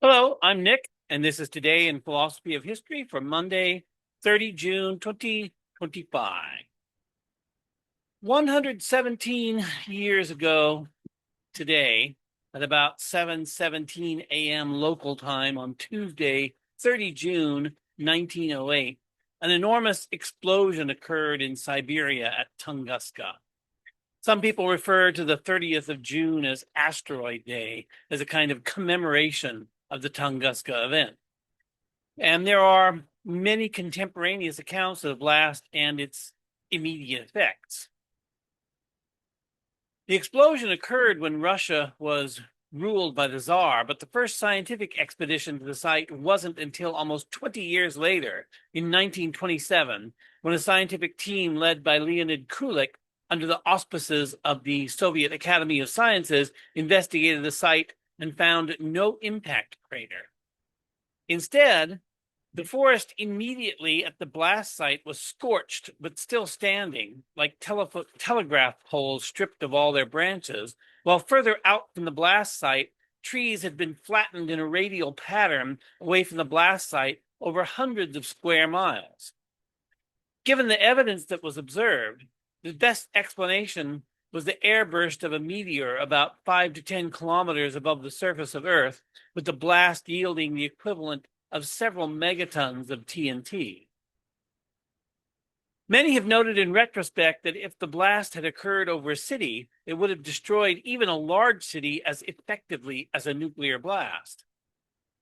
Hello, I'm Nick, and this is Today in Philosophy of History for Monday, 30 June 2025. 117 years ago today, at about 7:17 a.m. local time on Tuesday, 30 June 1908, an enormous explosion occurred in Siberia at Tunguska. Some people refer to the 30th of June as Asteroid Day as a kind of commemoration of the Tunguska event. And there are many contemporaneous accounts of the blast and its immediate effects. The explosion occurred when Russia was ruled by the Tsar, but the first scientific expedition to the site wasn't until almost 20 years later, in 1927, when a scientific team led by Leonid Kulik, under the auspices of the Soviet Academy of Sciences, investigated the site and found no impact crater. Instead, the forest immediately at the blast site was scorched, but still standing, like telegraph poles stripped of all their branches, while further out from the blast site, trees had been flattened in a radial pattern away from the blast site over hundreds of square miles. Given the evidence that was observed, the best explanation was the airburst of a meteor about 5 to 10 kilometers above the surface of Earth, with the blast yielding the equivalent of several megatons of TNT. Many have noted in retrospect that if the blast had occurred over a city, it would have destroyed even a large city as effectively as a nuclear blast.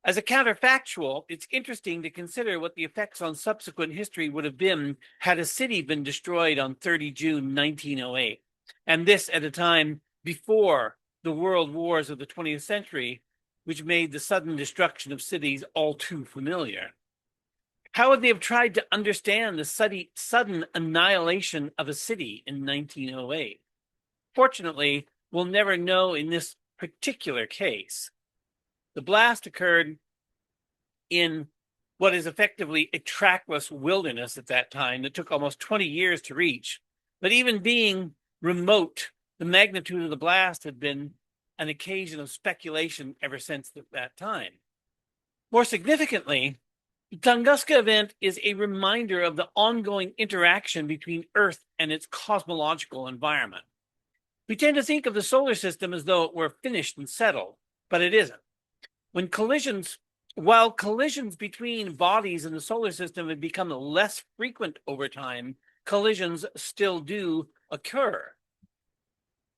As a counterfactual, it's interesting to consider what the effects on subsequent history would have been had a city been destroyed on 30 June 1908, and this at a time before the world wars of the 20th century, which made the sudden destruction of cities all too familiar. How would they have tried to understand the sudden annihilation of a city in 1908? Fortunately, we'll never know in this particular case. The blast occurred in what is effectively a trackless wilderness at that time that took almost 20 years to reach. But even being remote, the magnitude of the blast had been an occasion of speculation ever since that time. More significantly, the Tunguska event is a reminder of the ongoing interaction between Earth and its cosmological environment. We tend to think of the solar system as though it were finished and settled, but it isn't. While collisions between bodies in the solar system have become less frequent over time, collisions still do occur.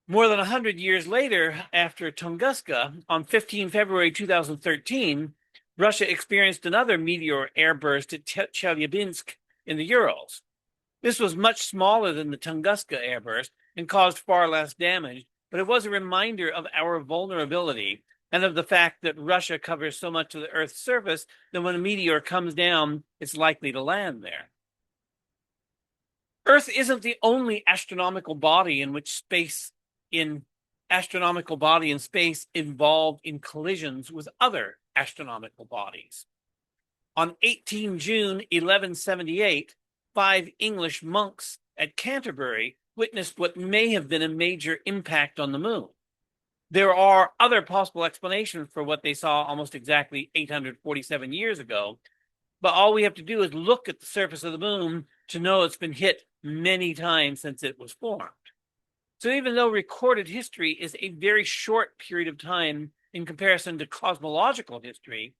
More than 100 years later, after Tunguska, on 15 February 2013, Russia experienced another meteor airburst at Chelyabinsk in the Urals. This was much smaller than the Tunguska airburst and caused far less damage, but it was a reminder of our vulnerability and of the fact that Russia covers so much of the Earth's surface that when a meteor comes down, it's likely to land there. Earth isn't the only astronomical body in space involved in collisions with other astronomical bodies. On 18 June 1178, 5 English monks at Canterbury witnessed what may have been a major impact on the moon. There are other possible explanations for what they saw almost exactly 847 years ago, but all we have to do is look at the surface of the moon to know it's been hit many times since it was formed. So even though recorded history is a very short period of time in comparison to cosmological history,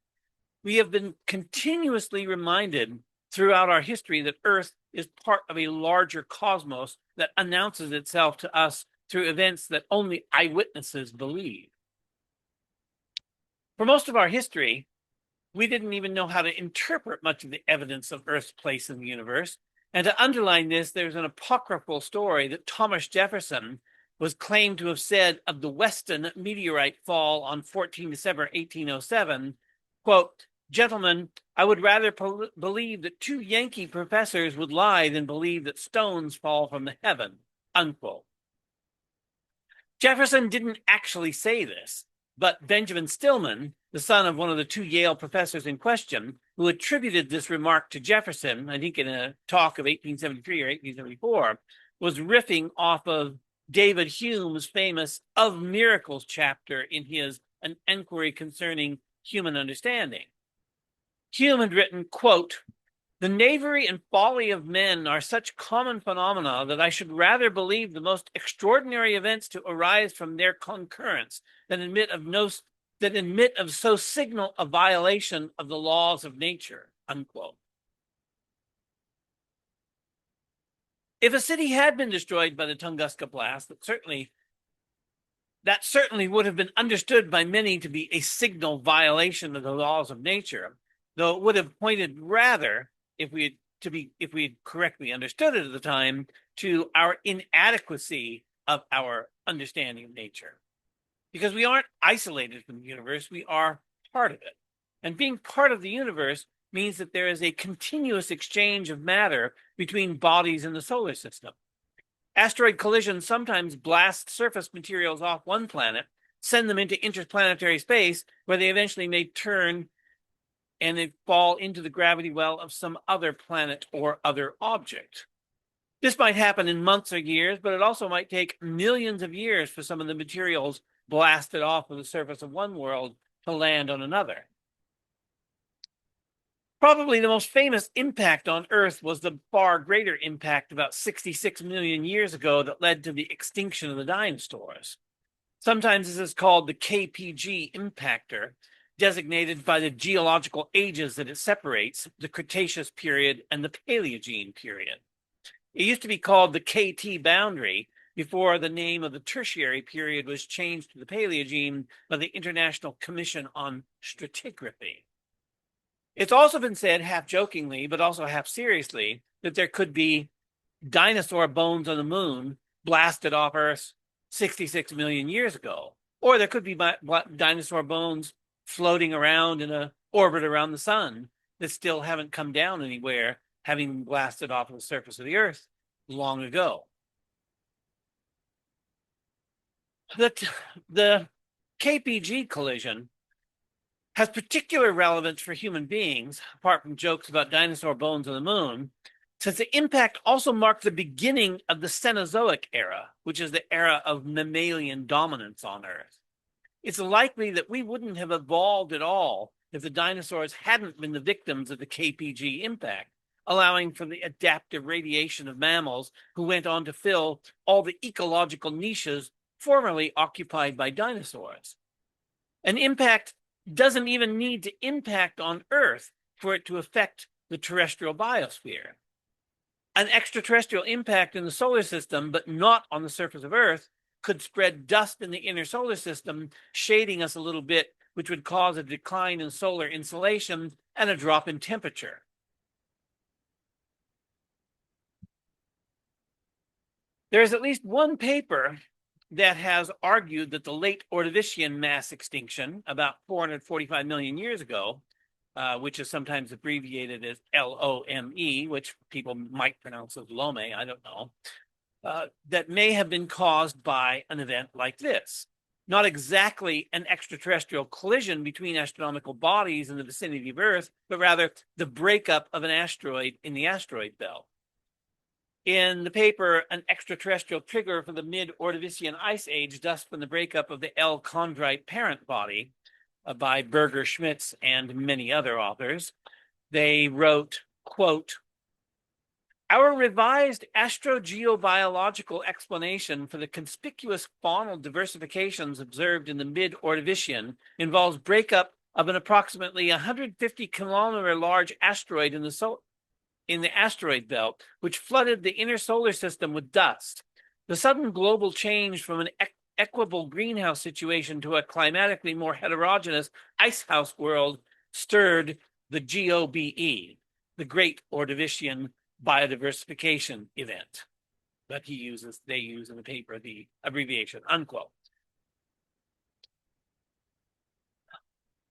we have been continuously reminded throughout our history that Earth is part of a larger cosmos that announces itself to us through events that only eyewitnesses believe. For most of our history, we didn't even know how to interpret much of the evidence of Earth's place in the universe. And to underline this, there's an apocryphal story that Thomas Jefferson was claimed to have said of the Weston meteorite fall on 14 December 1807, quote, "Gentlemen, I would rather believe that 2 Yankee professors would lie than believe that stones fall from the heaven," unquote. Jefferson didn't actually say this, but Benjamin Stillman, the son of one of the 2 Yale professors in question, who attributed this remark to Jefferson, I think in a talk of 1873 or 1874, was riffing off of David Hume's famous Of Miracles chapter in his An Enquiry Concerning human understanding. Hume had written, quote, "The knavery and folly of men are such common phenomena that I should rather believe the most extraordinary events to arise from their concurrence than admit of so signal a violation of the laws of nature," unquote. If a city had been destroyed by the Tunguska blast, that certainly would have been understood by many to be a signal violation of the laws of nature, though it would have pointed rather, if we had correctly understood it at the time, to our inadequacy of our understanding of nature. Because we aren't isolated from the universe, we are part of it. And being part of the universe means that there is a continuous exchange of matter between bodies in the solar system. Asteroid collisions sometimes blast surface materials off one planet, send them into interplanetary space, where they eventually may turn and they fall into the gravity well of some other planet or other object. This might happen in months or years, but it also might take millions of years for some of the materials blasted off of the surface of one world to land on another. Probably the most famous impact on Earth was the far greater impact about 66 million years ago that led to the extinction of the dinosaurs. Sometimes this is called the KPG impactor, designated by the geological ages that it separates, the Cretaceous period and the Paleogene period. It used to be called the KT boundary before the name of the Tertiary period was changed to the Paleogene by the International Commission on Stratigraphy. It's also been said, half jokingly, but also half seriously, that there could be dinosaur bones on the moon blasted off Earth 66 million years ago. Or there could be dinosaur bones floating around in an orbit around the sun that still haven't come down anywhere, having been blasted off of the surface of the Earth long ago. The KPG collision has particular relevance for human beings, apart from jokes about dinosaur bones on the moon, since the impact also marked the beginning of the Cenozoic era, which is the era of mammalian dominance on Earth. It's likely that we wouldn't have evolved at all if the dinosaurs hadn't been the victims of the KPG impact, allowing for the adaptive radiation of mammals who went on to fill all the ecological niches formerly occupied by dinosaurs. An impact doesn't even need to impact on Earth for it to affect the terrestrial biosphere. An extraterrestrial impact in the solar system, but not on the surface of Earth, could spread dust in the inner solar system, shading us a little bit, which would cause a decline in solar insolation and a drop in temperature. There is at least one paper that has argued that the late Ordovician mass extinction, about 445 million years ago, which is sometimes abbreviated as LOME, which people might pronounce as Lome, I don't know, that may have been caused by an event like this. Not exactly an extraterrestrial collision between astronomical bodies in the vicinity of Earth, but rather the breakup of an asteroid in the asteroid belt. In the paper, An Extraterrestrial Trigger for the Mid-Ordovician Ice Age, dust from the breakup of the L. chondrite parent body, by Berger Schmitz and many other authors, they wrote, quote, "Our revised astrogeobiological explanation for the conspicuous faunal diversifications observed in the mid-Ordovician involves breakup of an approximately 150-kilometer large asteroid in the asteroid belt, which flooded the inner solar system with dust. The sudden global change from an equable greenhouse situation to a climatically more heterogeneous icehouse world stirred the GOBE, the Great Ordovician Biodiversification Event." But they use in the paper the abbreviation, unquote.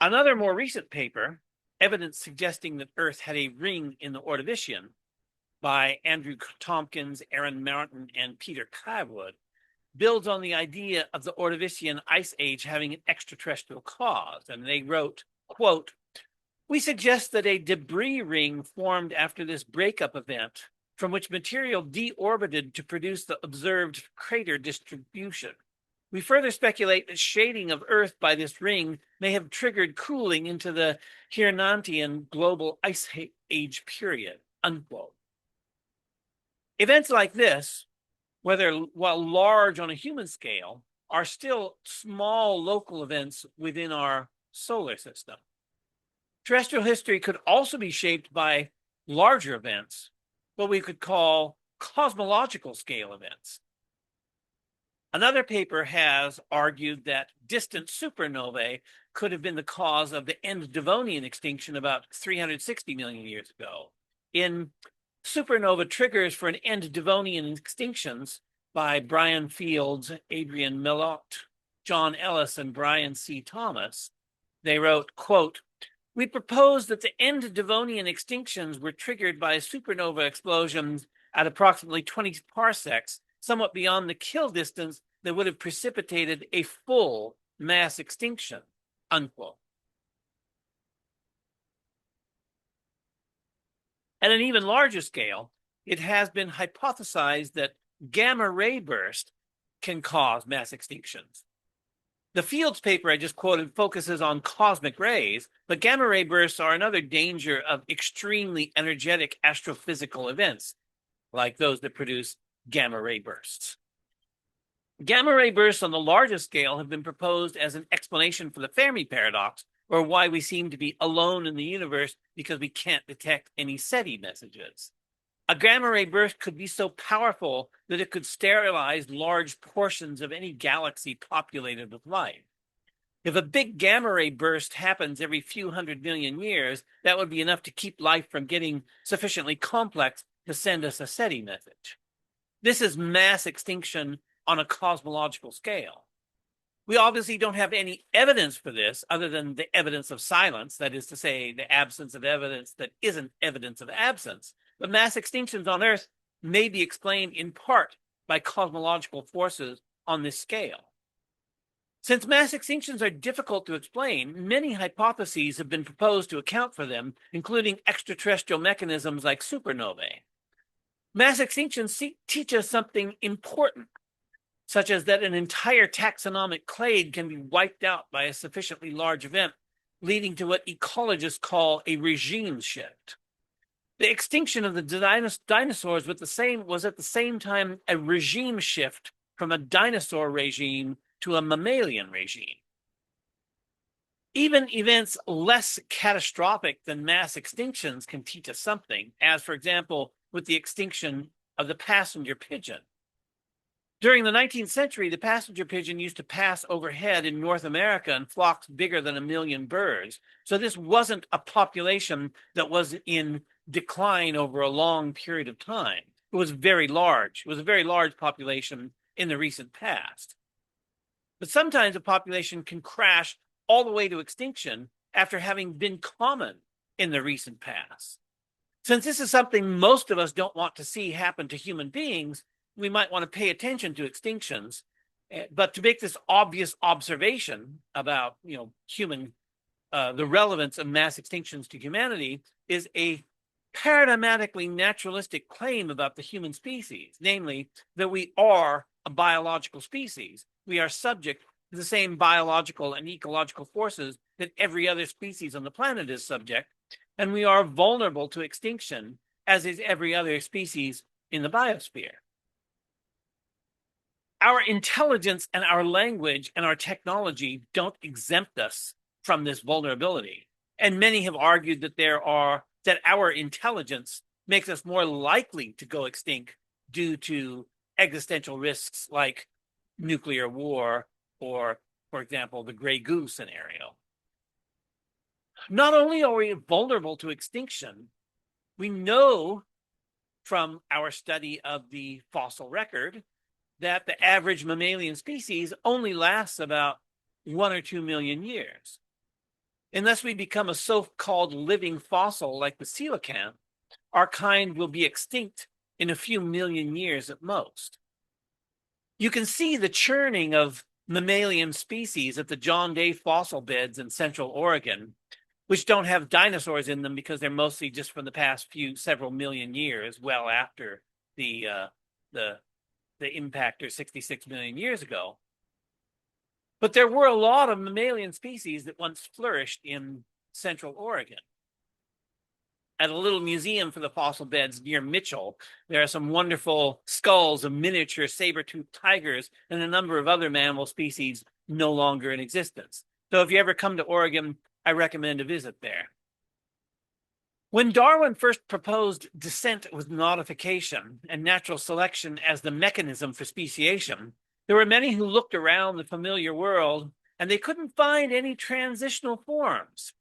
Another more recent paper, Evidence Suggesting that Earth Had a Ring in the Ordovician, by Andrew Tompkins, Aaron Martin, and Peter Kywood, builds on the idea of the Ordovician Ice Age having an extraterrestrial cause. And they wrote, quote, "We suggest that a debris ring formed after this breakup event, from which material deorbited to produce the observed crater distribution. We further speculate that shading of Earth by this ring may have triggered cooling into the Hirnantian global ice age period, unquote. Events like this, whether while large on a human scale, are still small local events within our solar system. Terrestrial history could also be shaped by larger events, what we could call cosmological scale events. Another paper has argued that distant supernovae could have been the cause of the end Devonian extinction about 360 million years ago. In Supernova Triggers for an End Devonian Extinctions by Brian Fields, Adrian Mellot, John Ellis, and Brian C. Thomas, they wrote, quote, "We propose that the end Devonian extinctions were triggered by supernova explosions at approximately 20 parsecs, somewhat beyond the kill distance that would have precipitated a full mass extinction," unquote. At an even larger scale, it has been hypothesized that gamma ray burst can cause mass extinctions. The Fields paper I just quoted focuses on cosmic rays, but gamma ray bursts are another danger of extremely energetic astrophysical events, like those that produce gamma ray bursts. Gamma ray bursts on the largest scale have been proposed as an explanation for the Fermi paradox, or why we seem to be alone in the universe because we can't detect any SETI messages. A gamma ray burst could be so powerful that it could sterilize large portions of any galaxy populated with life. If a big gamma ray burst happens every few 100 million years, that would be enough to keep life from getting sufficiently complex to send us a SETI message. This is mass extinction on a cosmological scale. We obviously don't have any evidence for this other than the evidence of silence, that is to say, the absence of evidence that isn't evidence of absence. But mass extinctions on Earth may be explained in part by cosmological forces on this scale. Since mass extinctions are difficult to explain, many hypotheses have been proposed to account for them, including extraterrestrial mechanisms like supernovae. Mass extinctions teach us something important, such as that an entire taxonomic clade can be wiped out by a sufficiently large event, leading to what ecologists call a regime shift. The extinction of the dinosaurs was at the same time a regime shift from a dinosaur regime to a mammalian regime. Even events less catastrophic than mass extinctions can teach us something, as, for example, with the extinction of the passenger pigeon. During the 19th century, the passenger pigeon used to pass overhead in North America in flocks bigger than 1 million birds. So this wasn't a population that was in decline over a long period of time. It was very large. It was a very large population in the recent past. But sometimes a population can crash all the way to extinction after having been common in the recent past. Since this is something most of us don't want to see happen to human beings, we might want to pay attention to extinctions. But to make this obvious observation about, the relevance of mass extinctions to humanity is a paradigmatically naturalistic claim about the human species, namely that we are a biological species. We are subject to the same biological and ecological forces that every other species on the planet is subject, and we are vulnerable to extinction, as is every other species in the biosphere. Our intelligence and our language and our technology don't exempt us from this vulnerability. And many have argued that our intelligence makes us more likely to go extinct due to existential risks like nuclear war or, for example, the gray goo scenario. Not only are we vulnerable to extinction, we know from our study of the fossil record that the average mammalian species only lasts about 1 or 2 million years. Unless we become a so-called living fossil like the coelacanth, our kind will be extinct in a few million years at most. You can see the churning of mammalian species at the John Day fossil beds in Central Oregon, which don't have dinosaurs in them because they're mostly just from the past several million years, well after the impactor 66 million years ago. But there were a lot of mammalian species that once flourished in Central Oregon. At a little museum for the fossil beds near Mitchell, there are some wonderful skulls of miniature saber-toothed tigers and a number of other mammal species no longer in existence. So if you ever come to Oregon, I recommend a visit there. When Darwin first proposed descent with modification and natural selection as the mechanism for speciation, there were many who looked around the familiar world and they couldn't find any transitional forms.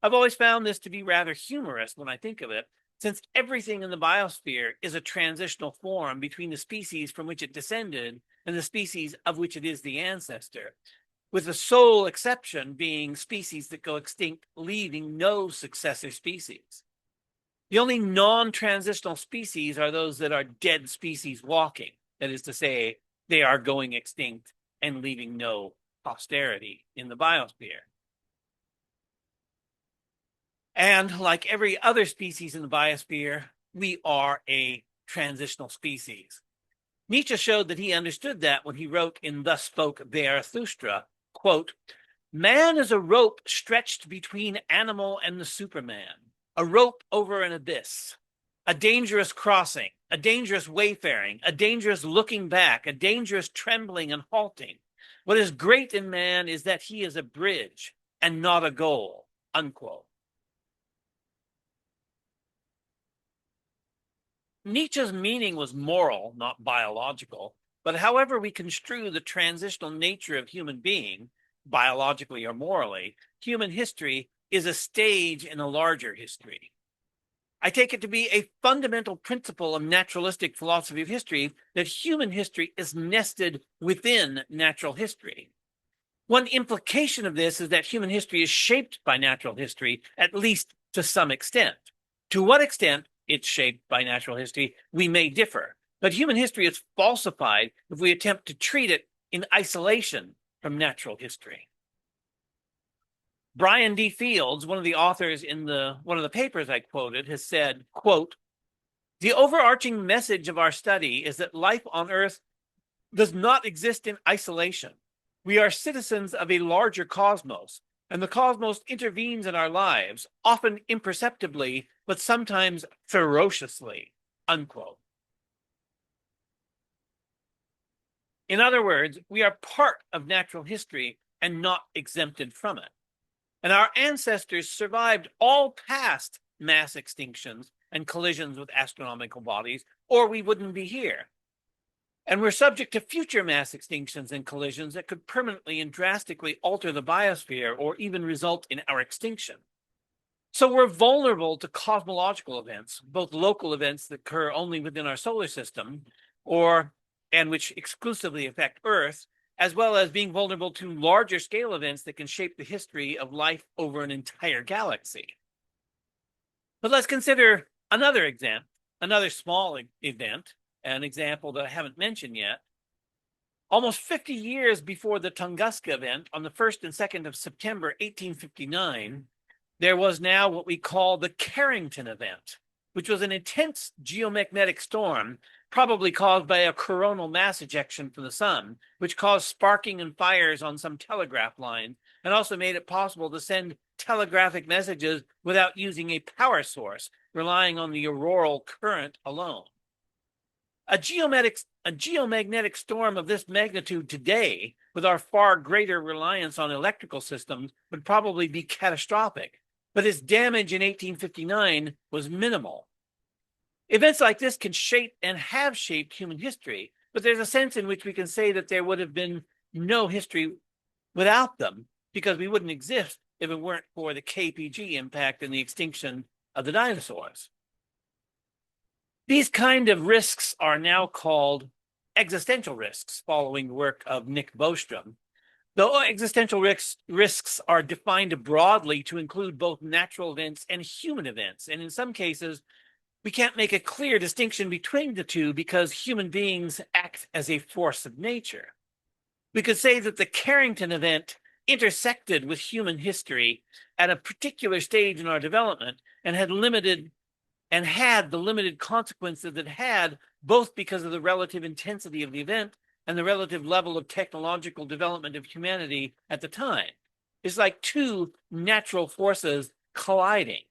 I've always found this to be rather humorous when I think of it, since everything in the biosphere is a transitional form between the species from which it descended and the species of which it is the ancestor, with the sole exception being species that go extinct, leaving no successor species. The only non-transitional species are those that are dead species walking, that is to say, they are going extinct and leaving no posterity in the biosphere. And like every other species in the biosphere, we are a transitional species. Nietzsche showed that he understood that when he wrote in Thus Spoke Zarathustra, quote, "Man is a rope stretched between animal and the Superman, a rope over an abyss, a dangerous crossing, a dangerous wayfaring, a dangerous looking back, a dangerous trembling and halting. What is great in man is that he is a bridge and not a goal," unquote. Nietzsche's meaning was moral, not biological, but however we construe the transitional nature of human being, biologically or morally, human history is a stage in a larger history. I take it to be a fundamental principle of naturalistic philosophy of history that human history is nested within natural history. One implication of this is that human history is shaped by natural history, at least to some extent. To what extent it's shaped by natural history, we may differ, but human history is falsified if we attempt to treat it in isolation from natural history. Brian D. Fields, one of the authors in one of the papers I quoted, has said, quote, "The overarching message of our study is that life on Earth does not exist in isolation. We are citizens of a larger cosmos, and the cosmos intervenes in our lives, often imperceptibly, but sometimes ferociously," unquote. In other words, we are part of natural history and not exempted from it. And our ancestors survived all past mass extinctions and collisions with astronomical bodies, or we wouldn't be here. And we're subject to future mass extinctions and collisions that could permanently and drastically alter the biosphere or even result in our extinction. So we're vulnerable to cosmological events, both local events that occur only within our solar system and which exclusively affect Earth, as well as being vulnerable to larger scale events that can shape the history of life over an entire galaxy. But let's consider another small event, an example that I haven't mentioned yet. Almost 50 years before the Tunguska event, on the 1st and 2nd of September 1859, there was now what we call the Carrington event, which was an intense geomagnetic storm, probably caused by a coronal mass ejection from the sun, which caused sparking and fires on some telegraph lines, and also made it possible to send telegraphic messages without using a power source, relying on the auroral current alone. A geomagnetic storm of this magnitude today, with our far greater reliance on electrical systems, would probably be catastrophic, but its damage in 1859 was minimal. Events like this can shape and have shaped human history, but there's a sense in which we can say that there would have been no history without them, because we wouldn't exist if it weren't for the KPG impact and the extinction of the dinosaurs. These kind of risks are now called existential risks, following the work of Nick Bostrom. Though existential risks are defined broadly to include both natural events and human events, and in some cases, we can't make a clear distinction between the two because human beings act as a force of nature. We could say that the Carrington event intersected with human history at a particular stage in our development and had the limited consequences it had, both because of the relative intensity of the event and the relative level of technological development of humanity at the time. It's like two natural forces colliding.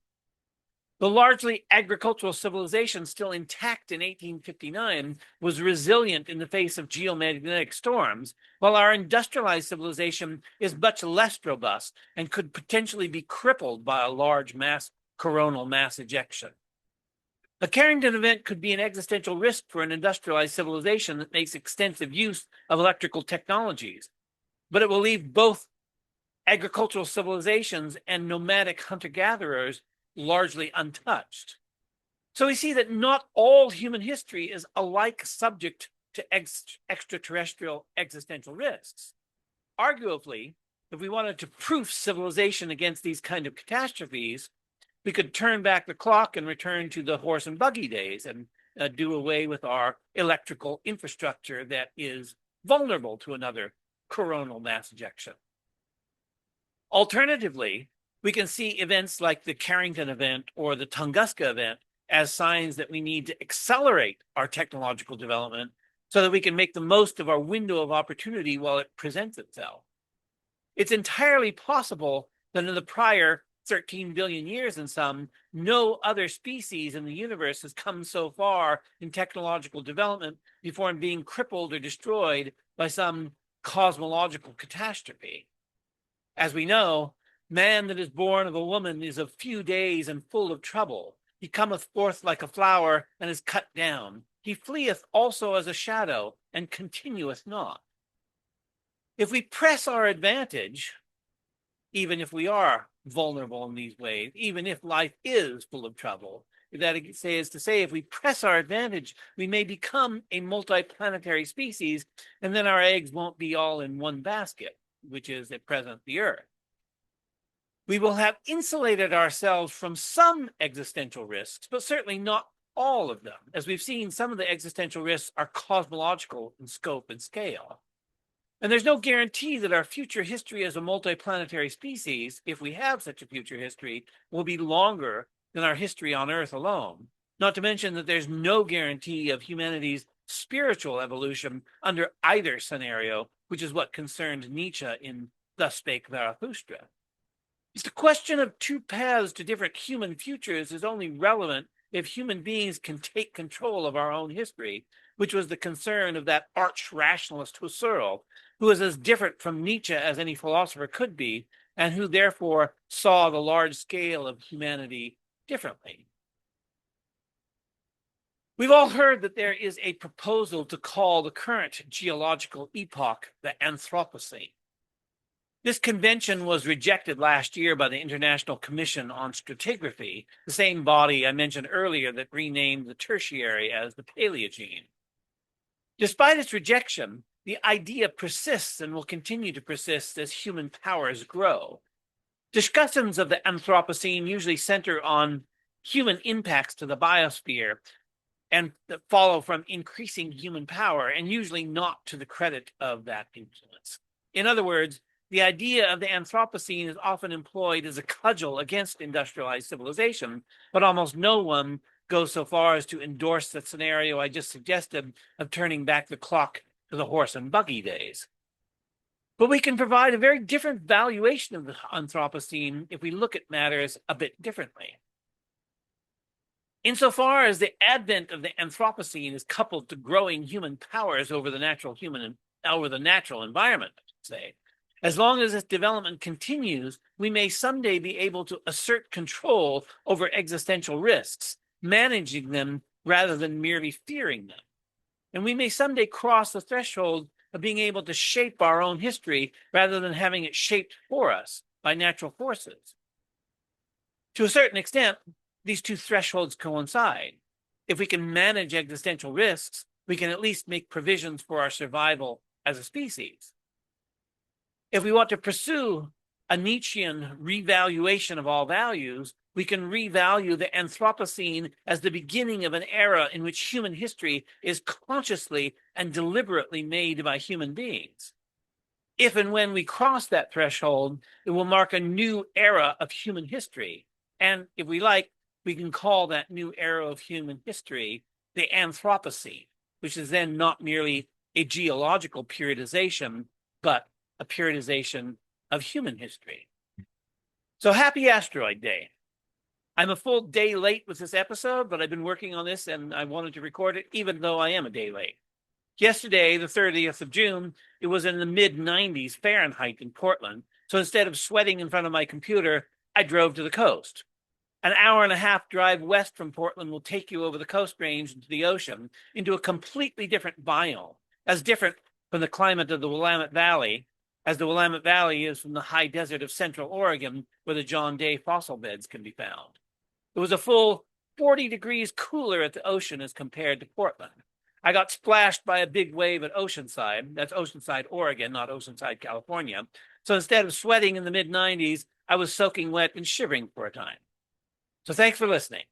The largely agricultural civilization, still intact in 1859, was resilient in the face of geomagnetic storms, while our industrialized civilization is much less robust and could potentially be crippled by a large coronal mass ejection. A Carrington event could be an existential risk for an industrialized civilization that makes extensive use of electrical technologies, but it will leave both agricultural civilizations and nomadic hunter-gatherers largely untouched. So we see that not all human history is alike subject to extraterrestrial existential risks. Arguably, if we wanted to proof civilization against these kind of catastrophes, we could turn back the clock and return to the horse and buggy days and do away with our electrical infrastructure that is vulnerable to another coronal mass ejection. Alternatively, we can see events like the Carrington event or the Tunguska event as signs that we need to accelerate our technological development so that we can make the most of our window of opportunity while it presents itself. It's entirely possible that in the prior 13 billion years and some, no other species in the universe has come so far in technological development before being crippled or destroyed by some cosmological catastrophe. As we know, man that is born of a woman is of few days and full of trouble. He cometh forth like a flower and is cut down. He fleeth also as a shadow and continueth not. If we press our advantage, even if we are vulnerable in these ways, even if life is full of trouble, that is to say, if we press our advantage, we may become a multi-planetary species, and then our eggs won't be all in one basket, which is at present the Earth. We will have insulated ourselves from some existential risks, but certainly not all of them. As we've seen, some of the existential risks are cosmological in scope and scale. And there's no guarantee that our future history as a multiplanetary species, if we have such a future history, will be longer than our history on Earth alone. Not to mention that there's no guarantee of humanity's spiritual evolution under either scenario, which is what concerned Nietzsche in Thus Spake Zarathustra. It's the question of two paths to different human futures is only relevant if human beings can take control of our own history, which was the concern of that arch-rationalist Husserl, who was as different from Nietzsche as any philosopher could be, and who therefore saw the large scale of humanity differently. We've all heard that there is a proposal to call the current geological epoch the Anthropocene. This convention was rejected last year by the International Commission on Stratigraphy, the same body I mentioned earlier that renamed the Tertiary as the Paleogene. Despite its rejection, the idea persists and will continue to persist as human powers grow. Discussions of the Anthropocene usually center on human impacts to the biosphere and that follow from increasing human power, and usually not to the credit of that influence. In other words, the idea of the Anthropocene is often employed as a cudgel against industrialized civilization, but almost no one goes so far as to endorse the scenario I just suggested of turning back the clock to the horse and buggy days. But we can provide a very different valuation of the Anthropocene if we look at matters a bit differently. Insofar as the advent of the Anthropocene is coupled to growing human powers over the natural environment, I should say, as long as this development continues, we may someday be able to assert control over existential risks, managing them rather than merely fearing them. And we may someday cross the threshold of being able to shape our own history rather than having it shaped for us by natural forces. To a certain extent, these two thresholds coincide. If we can manage existential risks, we can at least make provisions for our survival as a species. If we want to pursue a Nietzschean revaluation of all values, we can revalue the Anthropocene as the beginning of an era in which human history is consciously and deliberately made by human beings. If and when we cross that threshold, it will mark a new era of human history. And if we like, we can call that new era of human history the Anthropocene, which is then not merely a geological periodization, but a periodization of human history. So happy Asteroid Day. I'm a full day late with this episode, but I've been working on this and I wanted to record it even though I am a day late. Yesterday, the 30th of June, it was in the mid-90s Fahrenheit in Portland. So instead of sweating in front of my computer, I drove to the coast. An hour and a half drive west from Portland will take you over the Coast Range into the ocean, into a completely different biome, as different from the climate of the Willamette Valley as the Willamette Valley is from the high desert of Central Oregon, where the John Day fossil beds can be found. It was a full 40 degrees cooler at the ocean as compared to Portland. I got splashed by a big wave at Oceanside. That's Oceanside, Oregon, not Oceanside, California. So instead of sweating in the mid-90s, I was soaking wet and shivering for a time. So thanks for listening.